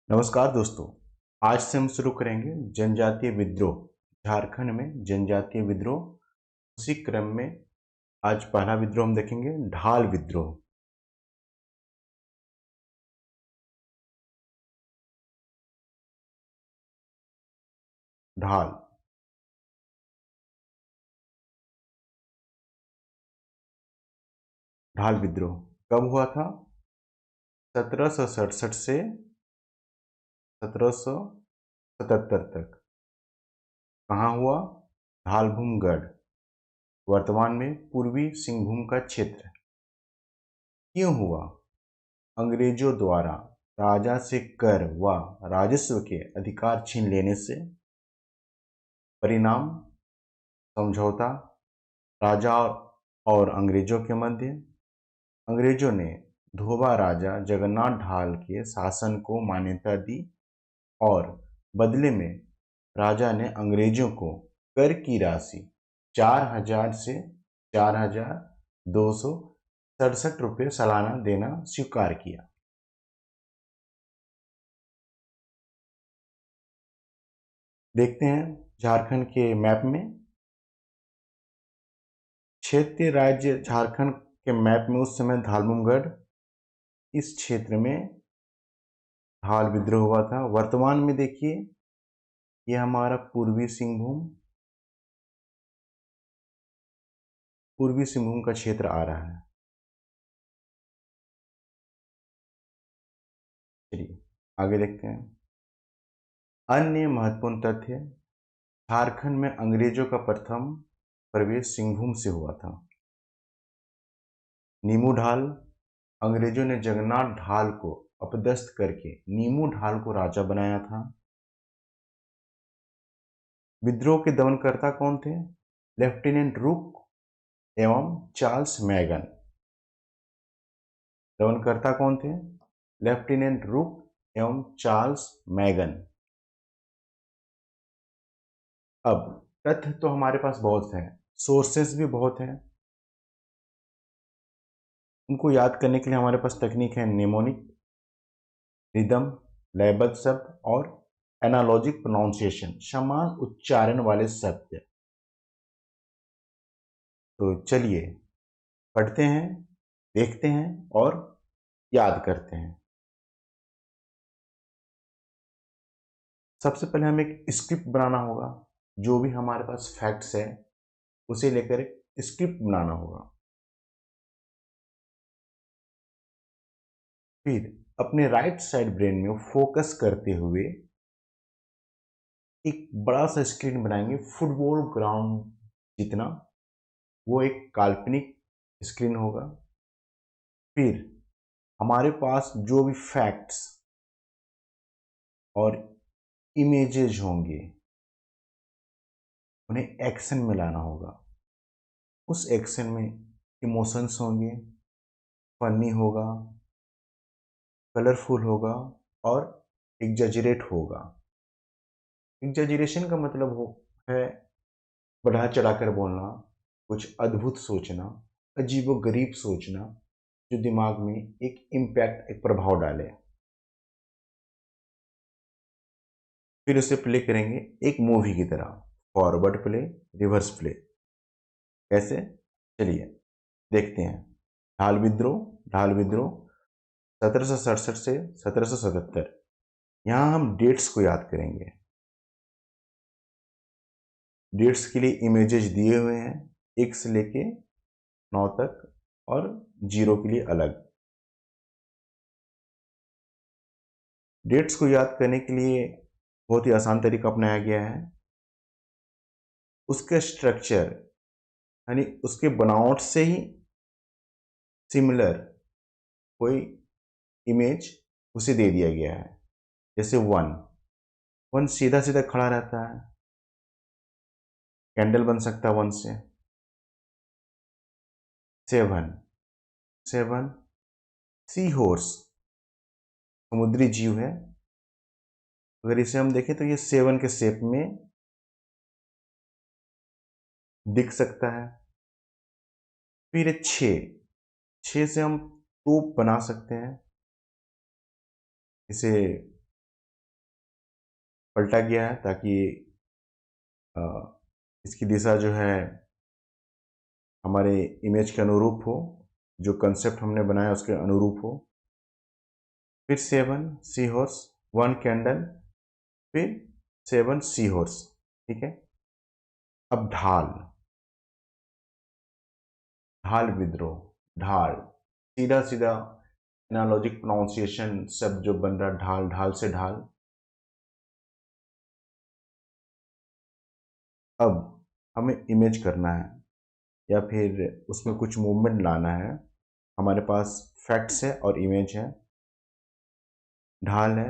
नमस्कार दोस्तों। आज से हम शुरू करेंगे जनजातीय विद्रोह। झारखंड में जनजातीय विद्रोह। उसी क्रम में आज पहला विद्रोह हम देखेंगे, ढाल विद्रोह। ढाल ढाल विद्रोह कब हुआ था? 1767 से 1777 तक। कहाँ हुआ? ढालभूमगढ़, वर्तमान में पूर्वी सिंहभूम का क्षेत्र। क्यों हुआ? अंग्रेजों द्वारा राजा से कर व राजस्व के अधिकार छीन लेने से। परिणाम समझौता राजा और अंग्रेजों के मध्य। अंग्रेजों ने धोबा राजा जगन्नाथ ढाल के शासन को मान्यता दी और बदले में राजा ने अंग्रेजों को कर की राशि 4000 से 4267 रुपये सालाना देना स्वीकार किया। देखते हैं झारखंड के मैप में। क्षेत्रीय राज्य झारखंड के मैप में उस समय ढालभूमगढ़ इस क्षेत्र में ढाल विद्रोह हुआ था। वर्तमान में देखिए, यह हमारा पूर्वी सिंहभूम का क्षेत्र आ रहा है। चलिए आगे देखते हैं। अन्य महत्वपूर्ण तथ्य, झारखंड में अंग्रेजों का प्रथम प्रवेश सिंहभूम से हुआ था। नीमू ढाल, अंग्रेजों ने जगन्नाथ ढाल को अपदस्थ करके नीमू ढाल को राजा बनाया था। विद्रोह के दमनकर्ता कौन थे? लेफ्टिनेंट रुक एवं चार्ल्स मैगन। दमनकर्ता कौन थे? लेफ्टिनेंट रुक एवं चार्ल्स मैगन। अब तथ्य तो हमारे पास बहुत हैं, सोर्सेस भी बहुत हैं। उनको याद करने के लिए हमारे पास तकनीक है नेमोनिक, रिदम, लयबद्ध शब्द और एनालॉजिक प्रोनाउंसिएशन, समान उच्चारण वाले शब्द। तो चलिए पढ़ते हैं, देखते हैं और याद करते हैं। सबसे पहले हमें एक स्क्रिप्ट बनाना होगा। जो भी हमारे पास फैक्ट्स है उसे लेकर एक स्क्रिप्ट बनाना होगा। फिर अपने राइट साइड ब्रेन में फोकस करते हुए एक बड़ा सा स्क्रीन बनाएंगे, फुटबॉल ग्राउंड जितना। वो एक काल्पनिक स्क्रीन होगा। फिर हमारे पास जो भी फैक्ट्स और इमेजेज होंगे उन्हें एक्शन में लाना होगा। उस एक्शन में इमोशंस होंगे, फनी होगा, कलरफुल होगा और एग्जैजरेट होगा। एग्जैजरेशन का मतलब है बढ़ा चढ़ाकर बोलना, कुछ अद्भुत सोचना, अजीबोगरीब सोचना, जो दिमाग में एक इम्पैक्ट, एक प्रभाव डाले। फिर उसे प्ले करेंगे एक मूवी की तरह, फॉरवर्ड प्ले, रिवर्स प्ले। कैसे? चलिए देखते हैं। ढाल विद्रोह 1767 से 1777। यहां हम डेट्स को याद करेंगे। डेट्स के लिए इमेजेस दिए हुए हैं, 1 से लेके 9 तक और 0 के लिए अलग। डेट्स को याद करने के लिए बहुत ही आसान तरीका अपनाया गया है। उसके स्ट्रक्चर यानी उसके बनावट से ही सिमिलर कोई इमेज उसे दे दिया गया है। जैसे वन वन सीधा सीधा खड़ा रहता है, कैंडल बन सकता है वन से। सेवन सेवन सी हॉर्स, समुद्री जीव है। अगर इसे हम देखें तो ये 7 के शेप में दिख सकता है। फिर 6 से हम तोप बना सकते हैं। इसे पलटा गया है ताकि अ, इसकी दिशा जो है हमारे इमेज के अनुरूप हो, जो कंसेप्ट हमने बनाया उसके अनुरूप हो। फिर 7 सी हॉर्स, 1 कैंडल, फिर 7 सी हॉर्स। ठीक है। अब ढाल, ढाल विद्रोह, ढाल, सीधा सीधा एनालॉजिक प्रोनाउंसिएशन शब्द जो बन रहा, ढाल, ढाल से ढाल। अब हमें इमेज करना है या फिर उसमें कुछ मूवमेंट लाना है। हमारे पास फैक्ट्स है और इमेज है, ढाल है।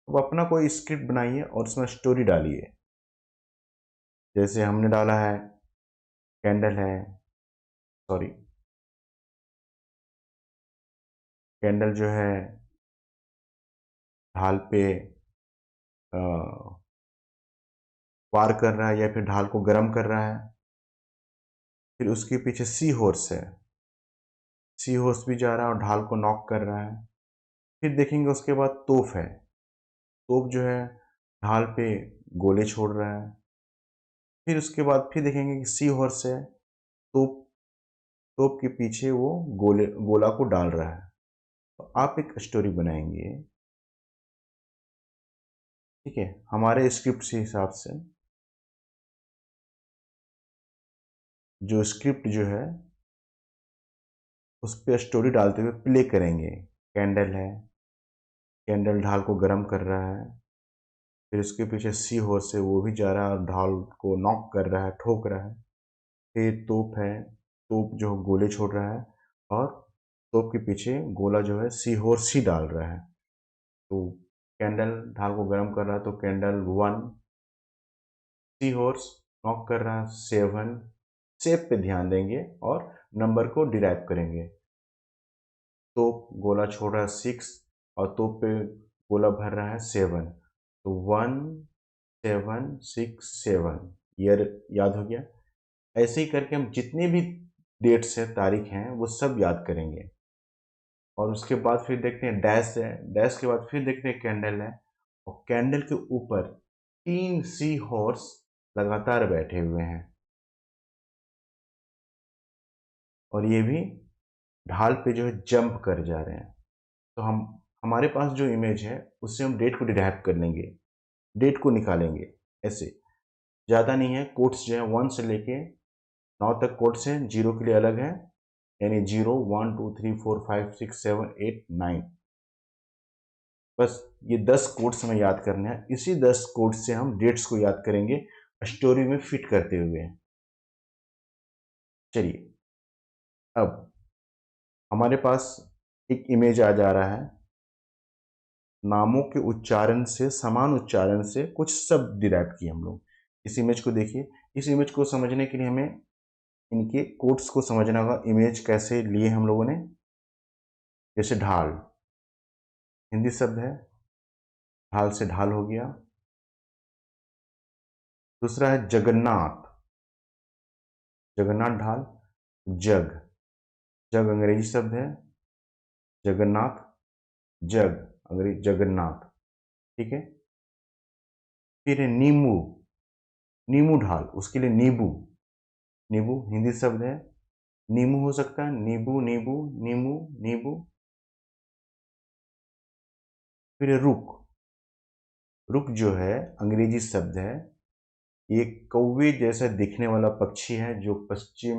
अब अपना कोई स्क्रिप्ट बनाइए और उसमें स्टोरी डालिए। जैसे हमने डाला है कैंडल है, सॉरी, कैंडल जो है ढाल पे वार कर रहा है या फिर ढाल को गर्म कर रहा है। फिर उसके पीछे सी हॉर्स है, सी हॉर्स भी जा रहा है और ढाल को नॉक कर रहा है। फिर देखेंगे उसके बाद तोप है, तोप जो है ढाल पे गोले छोड़ रहा है। फिर उसके बाद फिर देखेंगे कि सी हॉर्स है, तोप, तोप के पीछे वो गोला को डाल रहा है। तो आप एक स्टोरी बनाएंगे, ठीक है, हमारे स्क्रिप्ट के हिसाब से। जो स्क्रिप्ट जो है उस पर स्टोरी डालते हुए प्ले करेंगे। कैंडल है, कैंडल ढाल को गर्म कर रहा है। फिर उसके पीछे सी हॉर्स है, वो भी जा रहा है और ढाल को नॉक कर रहा है, ठोक रहा है। फिर तोप है, तोप जो गोले छोड़ रहा है और तोप के पीछे गोला जो है सी हॉर्स ही डाल रहा है। तो कैंडल ढाल को गर्म कर रहा है तो कैंडल 1, सी हॉर्स नॉक कर रहा है 7। शेप पे ध्यान देंगे और नंबर को डिराइव करेंगे। तोप गोला छोड़ रहा है 6 और तोप पे गोला भर रहा है 7। तो 1 7 6 7, ईयर याद हो गया। ऐसे ही करके हम जितने भी डेट्स है, तारीख हैं, वो सब याद करेंगे। और उसके बाद फिर देखते हैं डैश है, डैश के बाद फिर देखते हैं कैंडल है, और कैंडल के ऊपर 3 सी हॉर्स लगातार बैठे हुए हैं और ये भी ढाल पे जो है जंप कर जा रहे हैं। तो हम, हमारे पास जो इमेज है उससे हम डेट को डिराइव कर लेंगे, डेट को निकालेंगे। ऐसे ज़्यादा नहीं है, कोट्स जो है 1 से लेके 9 तक कोट्स हैं, 0 के लिए अलग है, यानी 0 1 2 3 4 5 6 7 8 9। बस ये 10 कोट्स हमें याद करने हैं। इसी 10 कोट्स से हम डेट्स को याद करेंगे स्टोरी में फिट करते हुए। चलिए, अब हमारे पास एक इमेज आ जा रहा है। नामों के उच्चारण से, समान उच्चारण से कुछ शब्द डिराइव किए हम लोग। इस इमेज को देखिए। इस इमेज को समझने के लिए हमें इनके कोट्स को समझना होगा। इमेज कैसे लिए हम लोगों ने, जैसे ढाल, हिंदी शब्द है, ढाल से ढाल हो गया। दूसरा है जगन्नाथ, जगन्नाथ ढाल, जग, जग अंग्रेजी शब्द है, जगन्नाथ, जग अंग्रेजी जगन्नाथ। ठीक है। फिर है नींबू, नींबू ढाल, उसके लिए नींबू, नींबू हिंदी शब्द है, नींबू हो सकता है, नींबू नींबू नींबू नींबू। फिर है रुक, रुक जो है अंग्रेजी शब्द है। ये कौवे जैसा दिखने वाला पक्षी है जो पश्चिम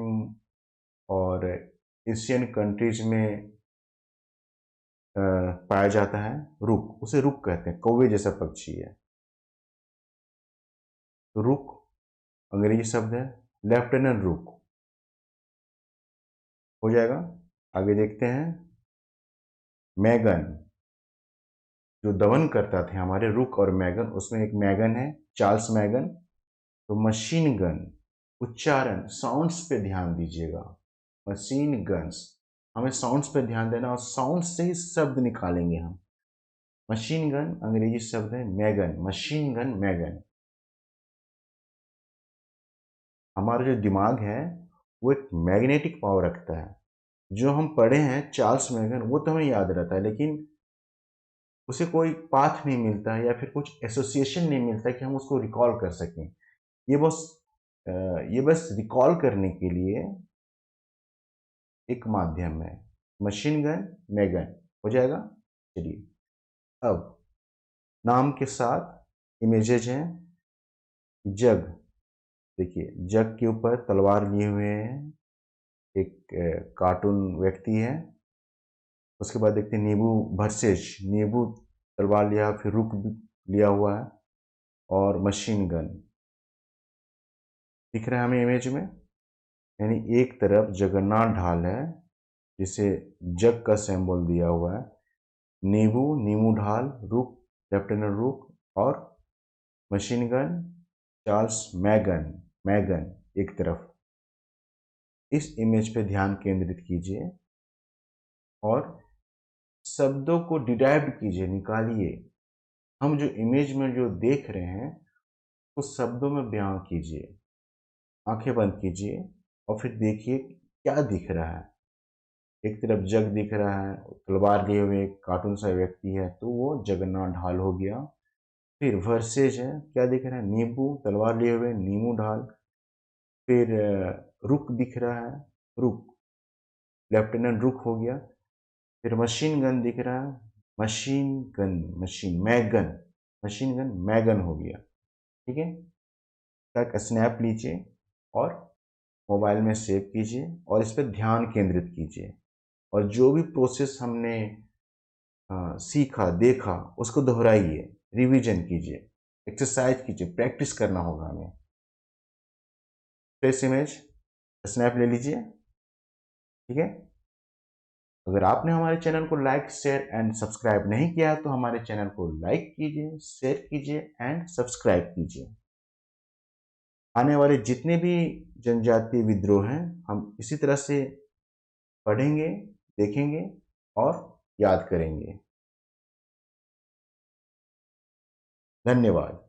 और एशियन कंट्रीज में पाया जाता है। रुक, उसे रुक कहते हैं, कौवे जैसा पक्षी है। तो रुक अंग्रेजी शब्द है, लेफ्टिनेंट रुक हो जाएगा। आगे देखते हैं, मैगन, जो दमन करता थे हमारे रुक और मैगन, उसमें एक मैगन है, चार्ल्स मैगन। तो मशीन गन, उच्चारण साउंड्स पे ध्यान दीजिएगा, मशीन गन्स, हमें साउंड्स पे ध्यान देना और साउंड से ही शब्द निकालेंगे हम। मशीन गन अंग्रेजी शब्द है, मैगन, मशीन गन मैगन। हमारा जो दिमाग है वो एक मैग्नेटिक पावर रखता है। जो हम पढ़े हैं चार्ल्स मैगन वो तो हमें याद रहता है, लेकिन उसे कोई पाथ नहीं मिलता है या फिर कुछ एसोसिएशन नहीं मिलता कि हम उसको रिकॉल कर सकें। ये बस ये बस रिकॉल करने के लिए एक माध्यम है। मशीन गन, मैगन हो जाएगा। चलिए, अब नाम के साथ इमेजेज हैं। जग, देखिए जग के ऊपर तलवार लिए हुए हैं, एक कार्टून व्यक्ति है। उसके बाद देखते हैं नींबू वर्सेस, नींबू तलवार लिया, फिर रुक लिया हुआ है, और मशीन गन दिख रहा है हमें इमेज में। यानी एक तरफ जगन्नाथ ढाल है जिसे जग का सिंबल दिया हुआ है, नींबू, नींबू ढाल, रुक, लेफ्टिनेंट रुक, और मशीन गन चार्ल्स मैगन, मैगन एक तरफ। इस इमेज पे ध्यान केंद्रित कीजिए और शब्दों को डिराइव कीजिए, निकालिए। हम जो इमेज में जो देख रहे हैं उस शब्दों में बयां कीजिए। आंखें बंद कीजिए और फिर देखिए क्या दिख रहा है। एक तरफ जग दिख रहा है, तलवार लिए हुए एक कार्टून सा व्यक्ति है, तो वो जगन्नाथ ढाल हो गया। फिर वर्सेज है, क्या दिख रहा है, नींबू तलवार लिए हुए नींबू ढाल। फिर रुक दिख रहा है, रुक, लेफ्टिनेंट रुक हो गया। फिर मशीन गन दिख रहा है, मशीन गन, मशीन मैगन, मशीन गन मैगन हो गया। ठीक है, तक स्नैप लीजिए और मोबाइल में सेव कीजिए और इस पर ध्यान केंद्रित कीजिए। और जो भी प्रोसेस हमने सीखा, देखा, उसको दोहराइए, रिवीजन कीजिए, एक्सरसाइज कीजिए, प्रैक्टिस करना होगा हमें। फेस इमेज स्नैप ले लीजिए। ठीक है, अगर आपने हमारे चैनल को लाइक, शेयर एंड सब्सक्राइब नहीं किया है तो हमारे चैनल को लाइक कीजिए, शेयर कीजिए एंड सब्सक्राइब कीजिए। आने वाले जितने भी जनजातीय विद्रोह हैं हम इसी तरह से पढ़ेंगे, देखेंगे और याद करेंगे। धन्यवाद।